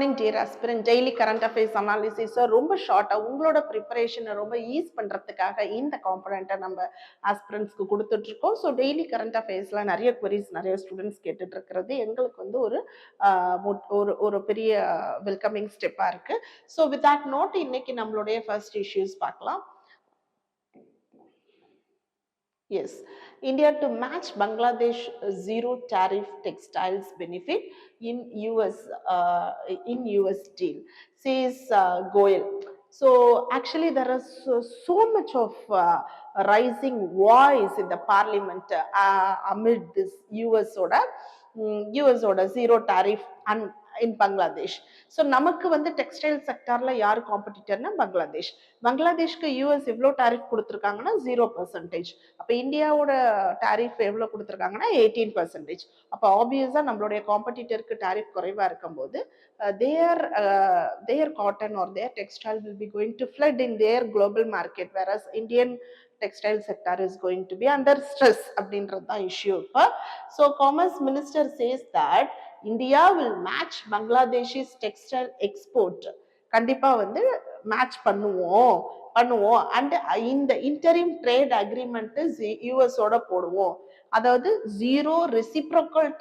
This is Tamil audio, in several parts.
Morning dear aspirant daily current affairs அனாலிசிஸை ரொம்ப ஷார்ட்டாக உங்களோட ப்ரிப்பரேஷனை ரொம்ப ஈஸ் பண்ணுறதுக்காக இந்த காம்பனண்ட்டை நம்ம ஆஸ்பிரண்ட்ஸ்க்கு கொடுத்துட்ருக்கோம். ஸோ டெய்லி கரண்ட் அஃபேர்ஸில் நிறைய queries நிறைய ஸ்டூடெண்ட்ஸ் கேட்டுட்டு இருக்கிறது எங்களுக்கு வந்து ஒரு பெரிய வெல்கமிங் ஸ்டெப்பாக இருக்குது. ஸோ வித் தட் நோட் இன்னைக்கு நம்மளுடைய ஃபர்ஸ்ட் இஷ்யூஸ் பார்க்கலாம். Yes, India to match Bangladesh zero tariff textiles benefit in US deal, says Goyal. So actually there is so much of rising voice in the parliament amid this US order zero tariff and in Bangladesh. So நமக்கு வந்து டெக்ஸ்டைல் செக்டார்ல யார் காம்படிட்டர்னா பங்களாதேஷ்க்கு யூஎஸ் எவ்வளோ டாரிஃப் கொடுத்துருக்காங்கன்னா 0%. அப்போ இந்தியாவோட டாரிஃப் எவ்வளோ கொடுத்துருக்காங்கன்னா 18%. அப்போ ஆப்வியஸாக நம்மளுடைய காம்படிட்டருக்கு டாரிஃப் குறைவாக இருக்கும்போது their cotton or their textile will be going to flood in their global market, whereas Indian textile sector is going to be under stress அப்படின்றது தான் இஷ்யூ இப்போ. So commerce minister says that India will match Bangladesh's textile export. கண்டிப்பா வந்து மேட்ச் பண்ணுவோம் அண்ட் இந்த இன்டரிம் ட்ரேட் அக்ரிமெண்ட் யூஎஸோட போடுவோம். அதாவது ஜீரோ ரெசிப்ரோக்கல்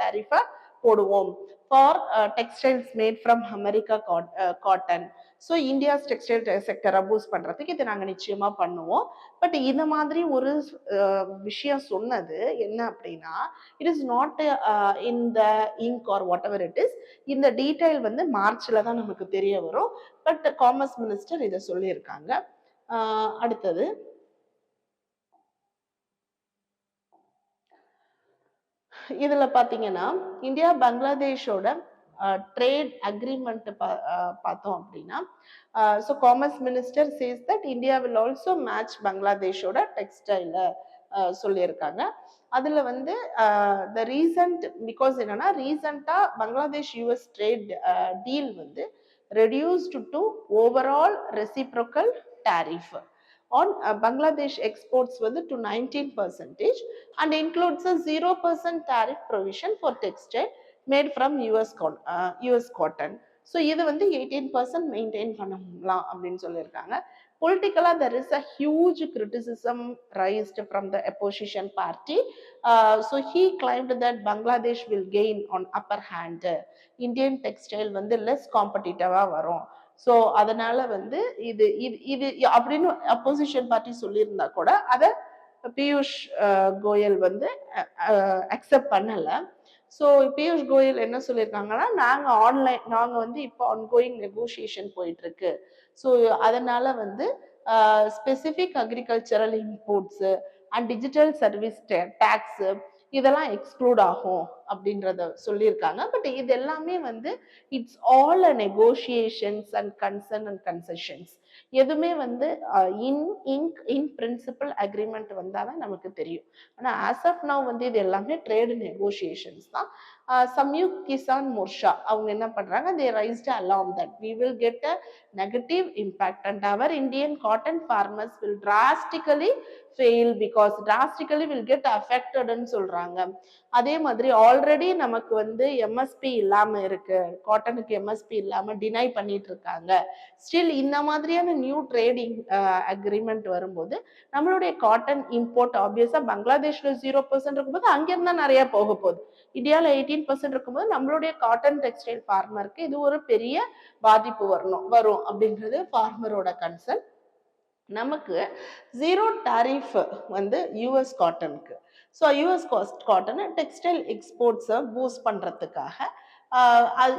டாரிஃபை போடுவோம் for textiles made from America cotton. So India's textile செக்டரை பூஸ்ட் பண்ணுறதுக்கு இதை நாங்கள் நிச்சயமாக பண்ணுவோம். பட் இந்த மாதிரி ஒரு விஷயம் சொன்னது என்ன அப்படின்னா, it is not in the ink or whatever it is. இந்த டீட்டெயில் வந்து மார்ச்ல தான் நமக்கு தெரிய வரும். பட் காமர்ஸ் மினிஸ்டர் இதை சொல்லியிருக்காங்க. அடுத்தது இதுல பாத்தீங்கன்னா இந்தியா பங்களாதேஷோட ட்ரேட் அக்ரிமெண்ட் பார்த்தோம் அப்படின்னா, so commerce minister says that India will also match பங்களாதேஷோட டெக்ஸ்டைல சொல்லியிருக்காங்க. அதுல வந்து த ரீசன்ட் பிகாஸ் என்னன்னா ரீசண்டா பங்களாதேஷ் யூஎஸ் ட்ரேட் டீல் வந்து reduced to overall reciprocal tariff on Bangladesh exports to 19% and includes a 0% tariff provision for textile made from US cotton. So இது 18% மெயின்டைன் பண்ணலாம் அப்படின்னு சொல்லியிருக்காங்க. Politically, there is a huge criticism raised from the opposition party. So he claimed that Bangladesh will gain on upper hand. Indian textile less competitive வரும். ஸோ அதனால இது அப்படின்னு அப்போசிஷன் பார்ட்டி சொல்லியிருந்தா கூட அதை பியூஷ் கோயல் அக்செப்ட் பண்ணலை. ஸோ பியூஷ் கோயல் என்ன சொல்லியிருக்காங்கன்னா, நாங்கள் இப்போ ஆன்கோயிங் நெகோசியேஷன் போயிட்டு இருக்கு. ஸோ அதனால specific agricultural imports and digital service tax இதெல்லாம் எக்ஸ்க்ளூட் ஆகும் அப்படின்றத சொல்லியிருக்காங்க. பட் இது எல்லாமே it's all a negotiations and concessions. எதுவுமே இன் பிரின்சிபல் அக்ரிமெண்ட் வந்தாதான் நமக்கு தெரியும். ஆனா ஆஸ் ஆஃப் நவ் இது எல்லாமே ட்ரேடு நெகோசியேஷன்ஸ் தான். சம்யுக்த் கிசான் மோர்ச்சா அவங்க என்ன பண்றாங்க, they raised alarm that we will get a negative impact and our Indian cotton farmers will drastically will get affected ன்னு சொல்றாங்க. அதே மாதிரி ஆல்ரெடி நமக்கு எம்எஸ்பி இல்லாம இருக்கு, காட்டனுக்கு எம்எஸ்பி இல்லாம டினை பண்ணிட்டு இருக்காங்க. ஸ்டில் இந்த மாதிரியான நியூ ட்ரேடிங் அக்ரிமெண்ட் வரும்போது நம்மளுடைய காட்டன் இம்போர்ட் ஆப்வியஸா பங்களாதேஷ்ல 0% இருக்கும்போது அங்கிருந்தா நிறைய போக போகுது. இந்தியாவில் 18% இருக்கும்போது நம்மளுடைய காட்டன் டெக்ஸ்டைல் ஃபார்மருக்கு இது ஒரு பெரிய பாதிப்பு வரும் அப்படின்றது ஃபார்மரோட கன்சர்ன். நமக்கு ஜீரோ டாரிஃப் யூஎஸ் காட்டனுக்கு. ஸோ யூஎஸ் காட்டன் டெக்ஸ்டைல் எக்ஸ்போர்ட்ஸை பூஸ்ட் பண்றதுக்காக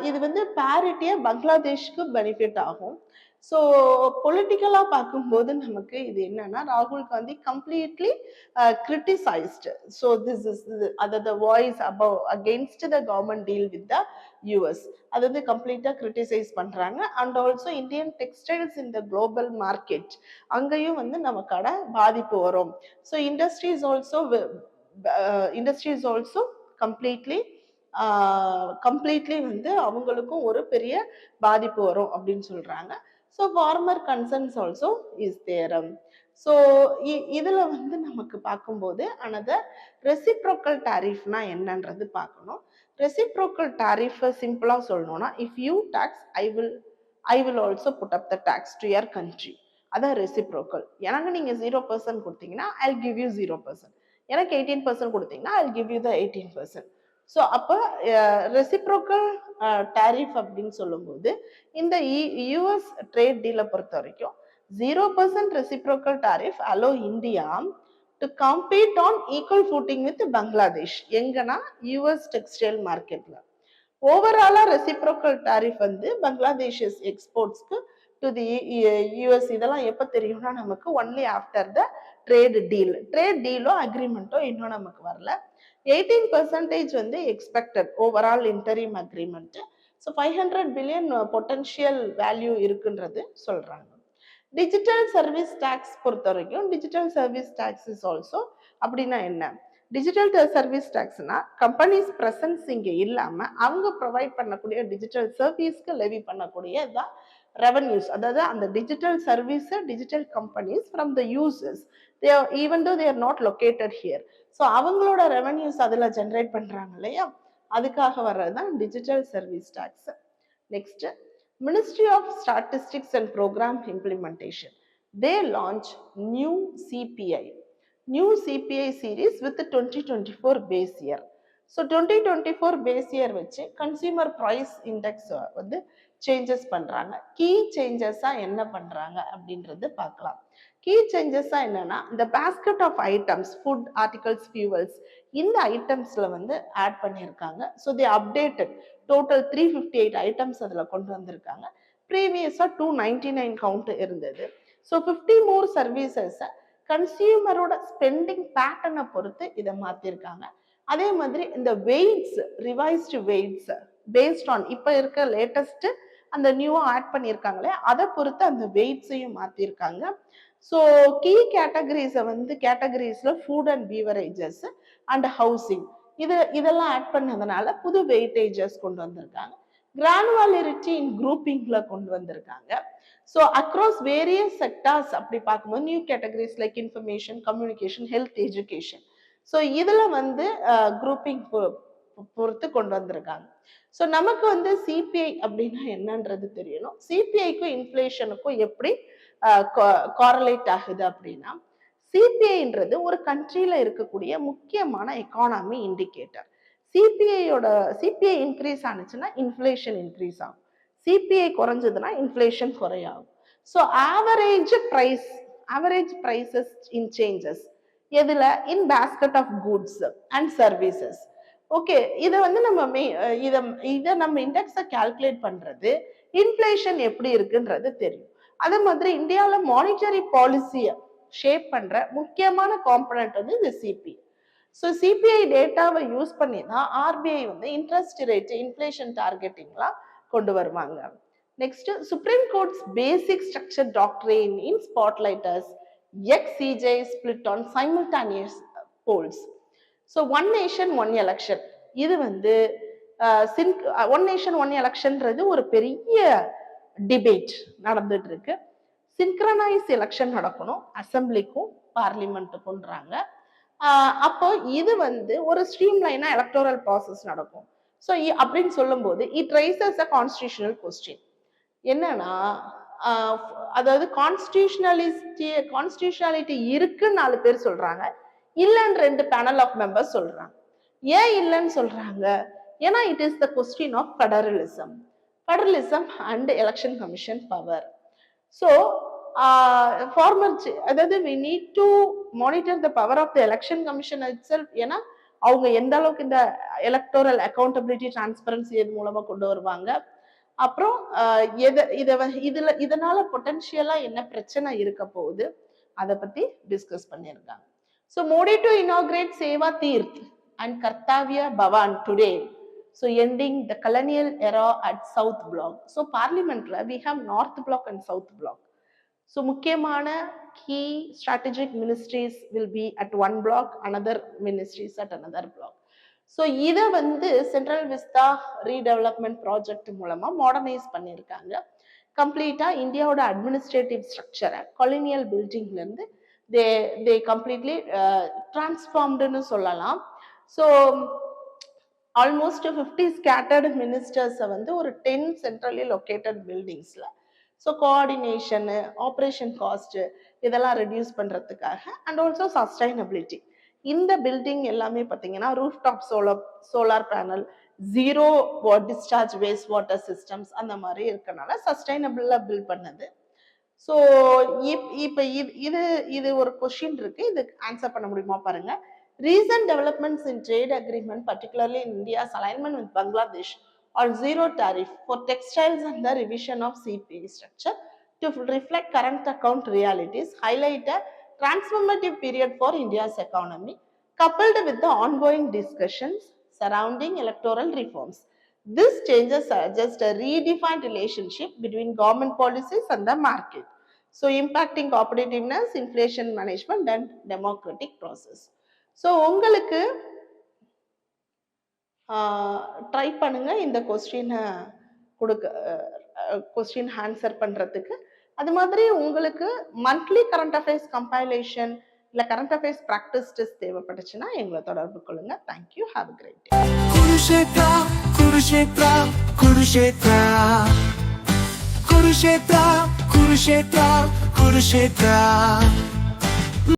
இது பேரிட்டியா பங்களாதேஷ்க்கு பெனிஃபிட் ஆகும். ஸோ பொலிட்டிக்கலா பார்க்கும்போது நமக்கு இது என்னன்னா, ராகுல் Gandhi completely criticised. So this is the voice against the government deal with the US. அது கம்ப்ளீட்டா கிரிட்டிசைஸ் பண்றாங்க. And also Indian textiles in the global market அங்கேயும் நமக்கான பாதிப்பு வரும். ஸோ இண்டஸ்ட்ரீஸ் ஆல்சோ கம்ப்ளீட்லி அவங்களுக்கும் ஒரு பெரிய பாதிப்பு வரும் அப்படின்னு சொல்றாங்க. So farmer concerns also is there. So இதுல நமக்கு பார்க்கும்போது another reciprocal tariffனா என்னன்றது பார்க்கணும். ரெசிப்ரோக்கல் டாரிஃப் சிம்பிளா சொல்லணும்னா, if you tax I will also put up the tax to your country. அதான் ரெசிப்ரோக்கல். எனக்கு நீங்க 0% கொடுத்தீங்கன்னா ஐ கிவ் யூ 0%. எனக்கு 18% கொடுத்தீங்கன்னா I give you the 18%. So அப்போ ரெசிப்ரோக்கல் டாரிஃப் அப்படின்னு சொல்லும்போது இந்த யூஎஸ் ட்ரேட் டீலை பொறுத்த வரைக்கும் 0% reciprocal tariff allow India to compete on equal footing with Bangladesh. எங்கன்னா US textile marketல. ஓவராலா reciprocal tariff வந்து பங்களாதேஷ் எக்ஸ்போர்ட்ஸ்க்கு டு தி யூஎஸ் இதெல்லாம் எப்ப தெரியும்னா நமக்கு ஒன்லி ஆஃப்டர் த ட்ரேட் டீலோ அக்ரிமெண்ட்டோ இன்னும் நமக்கு வரல. 18% வந்து expected overall interim agreement. So 500 billion potential value இருக்குன்றது சொல்றாங்க. டிஜிட்டல் சர்வீஸ் டாக்ஸ் பொறுத்த வரைக்கும் digital service tax is also அப்படின்னா என்ன? டிஜிட்டல் சர்வீஸ் டாக்ஸ்னா கம்பெனிஸ் பிரசன்ஸ் இங்க இல்லாம அவங்க ப்ரொவைட் பண்ணக்கூடிய டிஜிட்டல் சர்வீஸ்க்கு லெவி பண்ணக்கூடிய தான் ரெவன்யூஸ். அதாவது அந்த digital service digital companies from the users even though they're not located here. So அவங்களோட ரெவன்யூஸ் அதில் ஜென்ரேட் பண்றாங்க இல்லையா, அதுக்காக வர்றது தான் digital service tax. Next, Ministry of Statistics and Program Implementation. They launch new CPI series with the 2024 base year. So 2024 base year வச்சு கன்சியூமர் பிரைஸ் இண்டெக்ஸ் வந்து சேஞ்சஸ் பண்றாங்க. கீ சேஞ்சஸா என்ன பண்றாங்க அப்படின்றது பார்க்கலாம். கீ சேஞ்சஸா என்னன்னா, இந்த basket of items, food articles, fuels, இந்த ஐட்டம்ஸ்ல வந்து ஆட் பண்ணியிருக்காங்க. So they updated total 358 items அதில் கொண்டு வந்திருக்காங்க. ப்ரீவியஸாக 299 கவுண்ட் இருந்தது. ஸோ 50 மோர் சர்வீசஸை கன்சியூமரோட ஸ்பெண்டிங் பேட்டர்னை பொறுத்து இதை மாற்றிருக்காங்க. அதே மாதிரி இந்த weights, revised weights based on இப்போ இருக்க லேட்டஸ்ட் அந்த நியூவாக ஆட் பண்ணியிருக்காங்களே அதை பொறுத்து அந்த வெயிட்ஸையும் மாற்றிருக்காங்க. ஸோ கீ கேட்டகரிஸை வந்து கேட்டகரிஸில் food and beverages and housing இதெல்லாம் ஆட் பண்ணதுனால புது வெயிட்டேஜஸ் கொண்டு வந்திருக்காங்க. கிரானுவாலிட்டி இன் குரூப்பிங்ல கொண்டு வந்திருக்காங்க. ஸோ அக்ராஸ் வேரியஸ் செக்டார்ஸ் அப்படி பார்க்கும்போது new categories like information, communication, health, education, so இதுல வந்து குரூப்பிங் பொறுத்து கொண்டு வந்திருக்காங்க. ஸோ நமக்கு வந்து சிபிஐ அப்படின்னா என்னன்றது தெரியணும். சிபிஐக்கும் இன்ஃப்ளேஷனுக்கும் எப்படி காரலேட் ஆகுது அப்படின்னா, சிபிஐன்றது ஒரு கண்ட்ரியில இருக்கக்கூடிய முக்கியமான எக்கானமி இண்டிகேட்டர். சிபிஐ இன்க்ரீஸ் ஆனிச்சுன்னா இன்ஃப்ளேஷன் இன்க்ரீஸ் ஆகும், சிபிஐ குறைஞ்சதுன்னா இன்ஃப்ளேஷன் குறையாகும். So average prices in changes எதுல? In basket of goods and services. Okay, இதை வந்து இதை நம்ம இண்டெக்ஸை கால்குலேட் பண்றது இன்ஃப்ளேஷன் எப்படி இருக்குன்றது தெரியும். அதே மாதிரி இந்தியாவில் மானிட்டரி பாலிசியை ஷேப் பண்ற முக்கியமான காம்பனன்ட் வந்து இந்த சிபிஐ. ஸோ சிபிஐ டேட்டாவை யூஸ் பண்ணி தான் ஆர்பிஐ வந்து இன்ட்ரெஸ்ட் ரேட், இன்ஃப்ளேஷன் டார்கெட்டிங்லாம் கொண்டு வருவாங்க. Next, supreme courts basic structure doctrine in spotlight as XCJ split on simultaneous polls. So one nation one election, இது வந்து ஒன் நேஷன் ஒன் எலெக்ஷன்றது ஒரு பெரிய டிபேட் நடந்துட்டு இருக்கு. சின்க்ரனைஸ் எலெக்ஷன் நடக்கணும், அசம்பிளிக்கும் பார்லிமெண்ட்டுக்கும்ன்றாங்க. அப்போ இது வந்து ஒரு ஸ்ட்ரீம்லைனா எலக்டோரல் ப்ராசஸ் நடக்கும். ஸோ அப்படின்னு சொல்லும்போது it raises a constitutional question. என்னன்னா, அதாவது கான்ஸ்டிடியூஷனாலிட்டி இருக்குன்னு 4 பேர் சொல்றாங்க, இல்லைன்னு 2 பேனல் ஆஃப் மெம்பர்ஸ் சொல்றாங்க. ஏன் இல்லைன்னு சொல்றாங்க? ஏன்னா it is the question of federalism and election commission power. So அதாவது we need to monitor the power of the election commission itself. ஏன்னா அவங்க எந்த அளவுக்கு இந்த எலக்டோரல் அக்கௌண்டபிலிட்டி, டிரான்ஸ்பரன்சி இது மூலமா கொண்டு வருவாங்க. அப்புறம் இதனால பொட்டன்ஷியலா என்ன பிரச்சனை இருக்க போகுது அதை பத்தி டிஸ்கஸ் பண்ணியிருக்காங்க. So Modi to inaugurate Seva Teerth and Kartavya Bhavan today. So ending the colonial era at South Block. So பார்லிமெண்ட்ல we have North Block and South Block. So முக்கியமான key strategic ministries will be at one block, another ministries at another block. So இதை வந்து சென்ட்ரல் விஸ்தா ரீடெவலப்மெண்ட் ப்ராஜெக்ட் மூலமா மாடர்னைஸ் பண்ணியிருக்காங்க. கம்ப்ளீட்டா இந்தியாவோட அட்மினிஸ்ட்ரேட்டிவ் ஸ்ட்ரக்சரை கொலினியல் பில்டிங்ல இருந்து தே கம்ப்ளீட்லி டிரான்ஸ்ஃபார்ம்டுன்னு சொல்லலாம். ஸோ ஆல்மோஸ்ட் 50 ஸ்கேட்டர்டு மினிஸ்டர்ஸை வந்து ஒரு 10 சென்ட்ரலி லொக்கேட்டட் பில்டிங்ஸ்ல. ஸோ கோஆர்டினேஷனு, ஆப்ரேஷன் காஸ்ட் இதெல்லாம் ரெடியூஸ் பண்றதுக்காக அண்ட் ஆல்சோ சஸ்டைனபிலிட்டி. இந்த பில்டிங் எல்லாமே பார்த்தீங்கன்னா rooftop solar panel, zero discharge waste water systems அந்த மாதிரி இருக்கனால சஸ்டைனபிளா பில்ட் பண்ணது. ஸோ இப்போ இது இது ஒரு கொஸ்டின் இருக்கு, இது ஆன்சர் பண்ண முடியுமா பாருங்க. Recent developments in trade agreement, particularly in India's alignment with Bangladesh on zero tariff for textiles and the revision of CPA structure to reflect current account realities, highlight a transformative period for India's economy, coupled with the ongoing discussions surrounding electoral reforms. These changes suggest a redefined relationship between government policies and the market, so impacting competitiveness, inflation management, and democratic process. So உங்களுக்கு ட்ரை பண்ணுங்க இந்த கொஸ்டினை கொஸ்டின் ஆன்சர் பண்றதுக்கு. அது மாதிரி உங்களுக்கு மந்த்லி கரண்ட் அஃபேர்ஸ் கம்பைலேஷன் இல்லை கரண்ட் அஃபேர்ஸ் ப்ராக்டிஸ் டெஸ்ட் தேவைப்பட்டுச்சுன்னா எங்களை தொடர்பு கொள்ளுங்க. Thank you, have a great day. Kurukshetra Kurukshetra Kurukshetra Kurukshetra Kurukshetra Kurukshetra